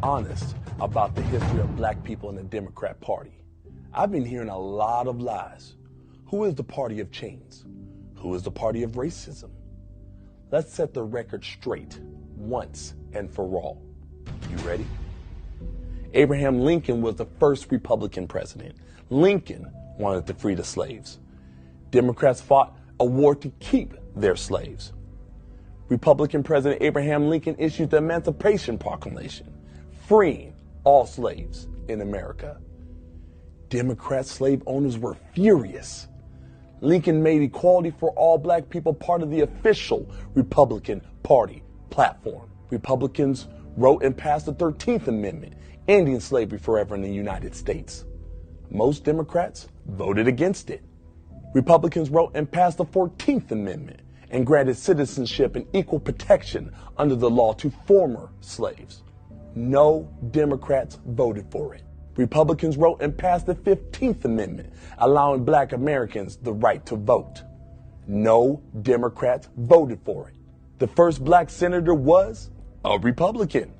honest about the history of black people in the Democrat Party. I've been hearing a lot of lies. Who is the party of chains? Who is the party of racism? Let's set the record straight once and for all. You ready? Abraham Lincoln was the first Republican president. Lincoln wanted to free the slaves. Democrats fought a war to keep their slaves. Republican President Abraham Lincoln issued the Emancipation Proclamation, freeing all slaves in America. Democrat slave owners were furious. Lincoln made equality for all black people part of the official Republican Party platform. Republicans wrote and passed the 13th Amendment, ending slavery forever in the United States. Most Democrats voted against it. Republicans wrote and passed the 14th Amendment and granted citizenship and equal protection under the law to former slaves. No Democrats voted for it. Republicans wrote and passed the 15th Amendment, allowing black Americans the right to vote. No Democrats voted for it. The first black senator was a Republican.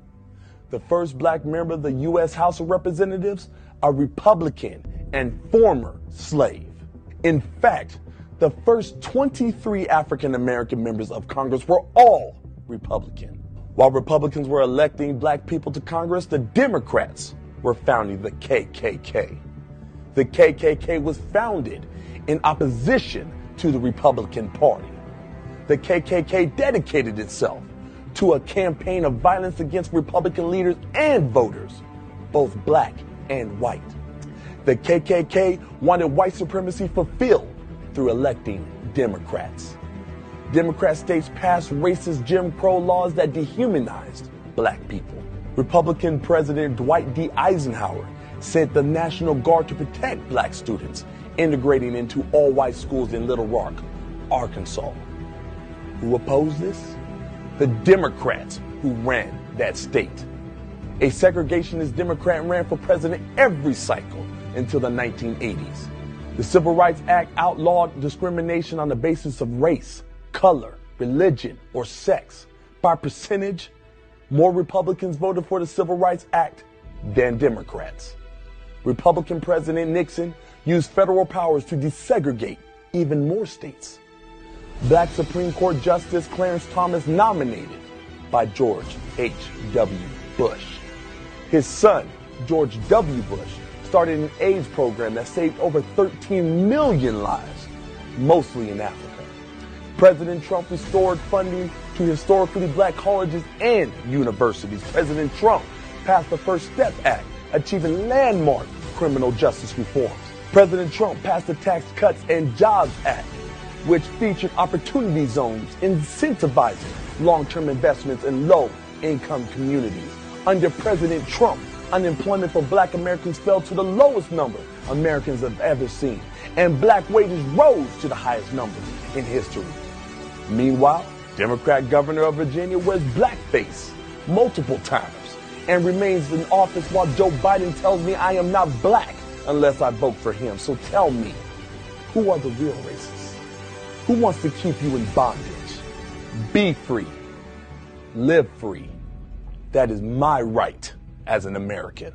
The first black member of the U.S. House of Representatives, a Republican and former slave. In fact, the first 23 African American members of Congress were all Republican. While Republicans were electing black people to Congress, the Democrats were founding the KKK. The KKK was founded in opposition to the Republican Party. The KKK dedicated itself to a campaign of violence against Republican leaders and voters, both black and white. The KKK wanted white supremacy fulfilled through electing Democrats. Democrat states passed racist Jim Crow laws that dehumanized black people. Republican President Dwight D. Eisenhower sent the National Guard to protect black students, integrating into all-white schools in Little Rock, Arkansas. Who opposed this? The Democrats who ran that state. A segregationist Democrat ran for president every cycle until the 1980s. The Civil Rights Act outlawed discrimination on the basis of race, color, religion, or sex. By percentage, more Republicans voted for the Civil Rights Act than Democrats. Republican President Nixon used federal powers to desegregate even more states. Black Supreme Court Justice Clarence Thomas, nominated by George H.W. Bush. His son, George W. Bush, started an AIDS program that saved over 13 million lives, mostly in Africa. President Trump restored funding to historically black colleges and universities. President Trump passed the First Step Act, achieving landmark criminal justice reforms. President Trump passed the Tax Cuts and Jobs Act, which featured opportunity zones incentivizing long-term investments in low-income communities. Under President Trump, unemployment for black Americans fell to the lowest number Americans have ever seen, and black wages rose to the highest numbers in history. Meanwhile, Democrat governor of Virginia wears blackface multiple times and remains in office while Joe Biden tells me I am not black unless I vote for him. So tell me, who are the real racists? Who wants to keep you in bondage? Be free. Live free. That is my right as an American.